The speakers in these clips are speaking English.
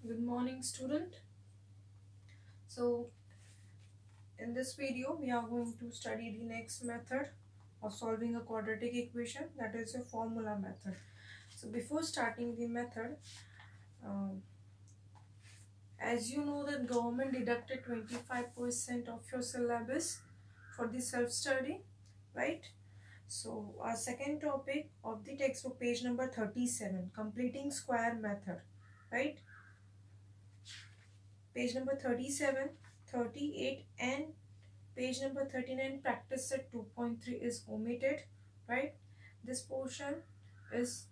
Good morning, student. So in this video we are going to study the next method of solving a quadratic equation, that is a formula method. So before starting the method, um, as you know that government deducted 25% of your syllabus for the self-study, right? So our second topic of the textbook, page number 37, completing square method, right? Page number 37, 38 and page number 39, practice set 2.3 is omitted, right? This portion is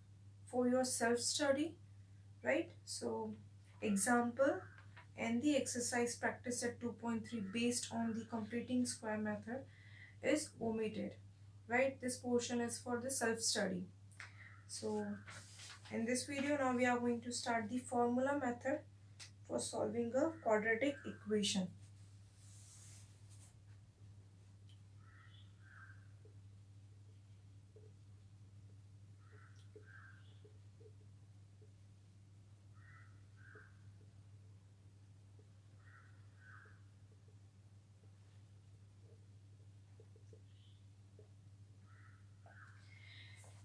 for your self-study, right? So example and the exercise practice set 2.3 based on the completing square method is omitted, right? This portion is for the self-study. So in this video now we are going to start the formula method for solving a quadratic equation.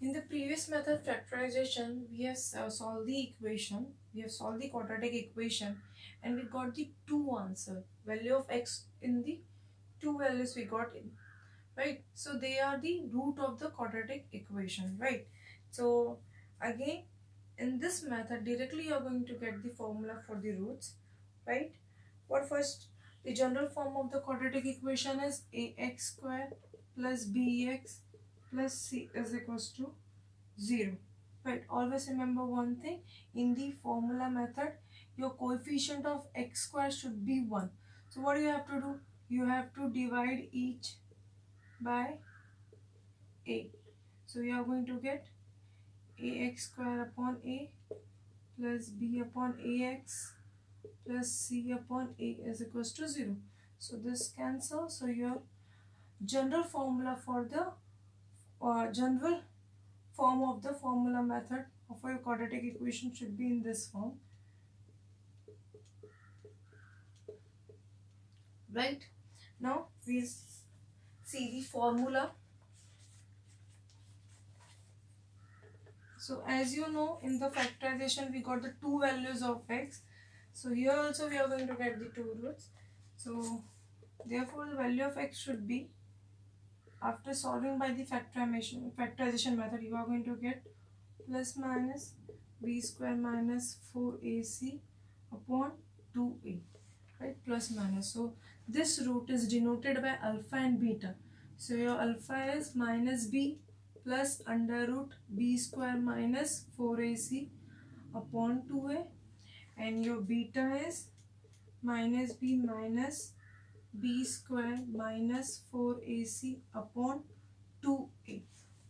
In the previous method factorization, we have solved the equation, we have solved the quadratic equation and we got the two answer, value of x in the two values we got in, right? So they are the root of the quadratic equation, right? So again in this method directly you are going to get the formula for the roots, right? What first, the general form of the quadratic equation is ax square plus bx plus c is equals to 0, right? Always remember one thing, in the formula method your coefficient of x square should be 1. So what do you have to do? You have to divide each by a. So you are going to get ax square upon a plus b upon ax plus c upon a is equals to 0. So this cancels. So your general formula for the general form of the formula method of a quadratic equation should be in this form, right? Now we see the formula. So as you know, in the factorization we got the two values of x. So here also we are going to get the two roots. So therefore the value of x should be, after solving by the factorization method, you are going to get plus minus b square minus 4ac upon 2a, right? Plus minus. So this root is denoted by alpha and beta. So your alpha is minus b plus under root b square minus 4ac upon 2a, and your beta is minus b minus b square minus 4ac upon 2a,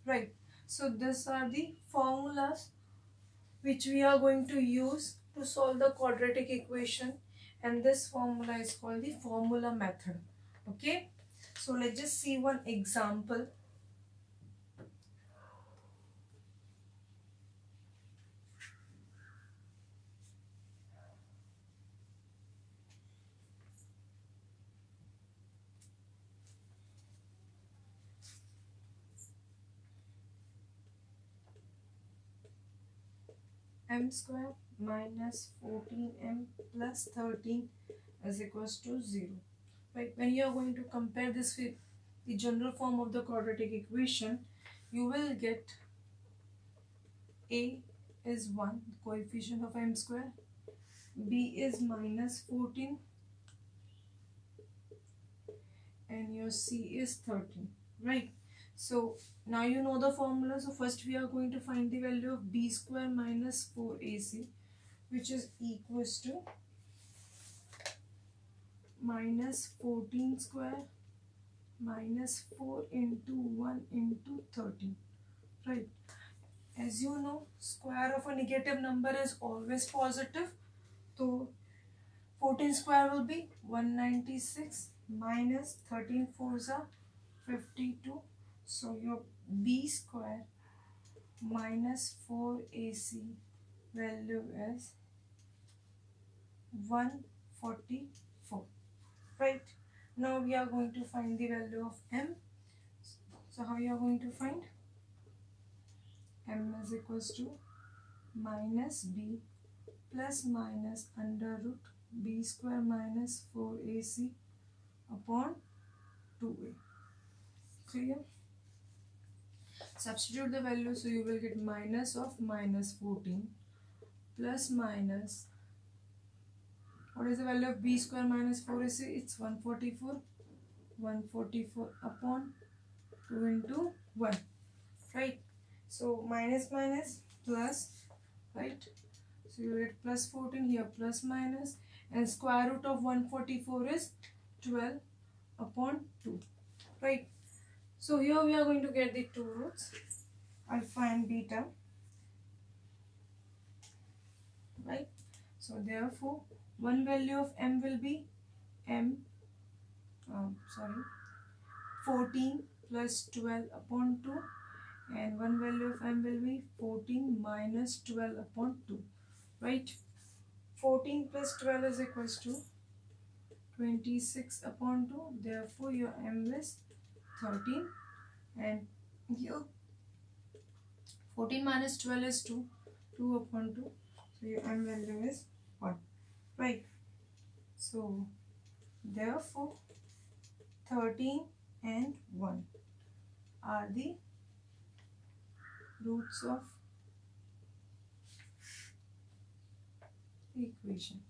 right? So these are the formulas which we are going to use to solve the quadratic equation, and this formula is called the formula method. Okay, so let's just see one example. M square minus 14m plus 13 is equals to 0, right? When you are going to compare this with the general form of the quadratic equation, you will get a is 1, coefficient of m square, b is minus 14, and your c is 13, right? So now you know the formula. So first we are going to find the value of b square minus 4ac, which is equals to minus 14 square minus 4 into 1 into 13, right? As you know, square of a negative number is always positive. So 14 square will be 196 minus 13 fours are 52. So your b square minus 4ac value is 144. Right. Now we are going to find the value of m. So how you are going to find? M is equals to minus b plus minus under root b square minus 4ac upon 2a. Clear? Substitute the value, so you will get minus of minus 14 plus minus, what is the value of b square minus 4ac? It's 144. 144 upon 2 into 1. Right? So minus minus plus, right? So you get plus 14 here, plus minus, and square root of 144 is 12 upon 2. Right? So here we are going to get the two roots, alpha and beta. Right? So therefore one value of m will be 14 plus 12 upon 2, and one value of m will be 14 minus 12 upon 2. Right? 14 plus 12 is equals to 26 upon 2. Therefore your m is 13, and here 14 minus 12 is 2. 2 upon 2. So your m value is 1. Right? So therefore 13 and 1 are the roots of the equation.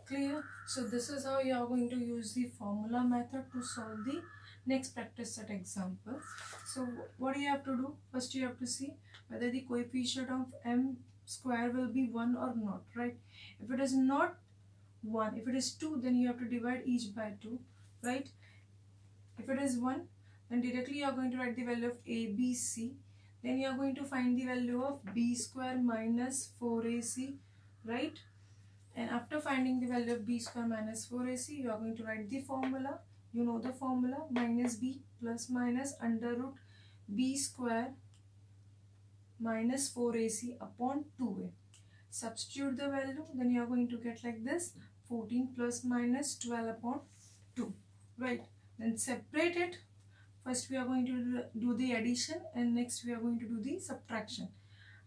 Clear? So this is how you are going to use the formula method to solve the next practice set example. So what do you have to do? First you have to see whether the coefficient of m square will be 1 or not, right? If it is not 1, if it is 2, then you have to divide each by 2, right? If it is 1, then directly you are going to write the value of a, b, c. Then you are going to find the value of b square minus 4ac, right? And after finding the value of b square minus 4ac, you are going to write the formula. You know the formula, minus b plus minus under root b square minus 4ac upon 2a. Substitute the value, then you are going to get like this, 14 plus minus 12 upon 2. Right? Then separate it. First we are going to do the addition, and next we are going to do the subtraction.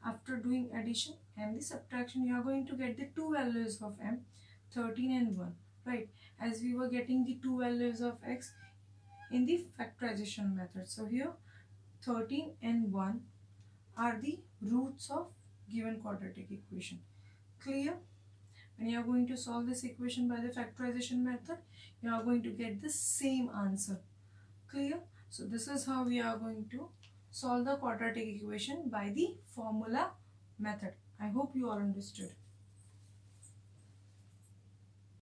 After doing addition and the subtraction, you are going to get the two values of m, 13 and 1. Right? As we were getting the two values of x in the factorization method. So here 13 and 1 are the roots of given quadratic equation. Clear? When you are going to solve this equation by the factorization method, you are going to get the same answer. Clear? So this is how we are going to solve the quadratic equation by the formula method. I hope you all understood.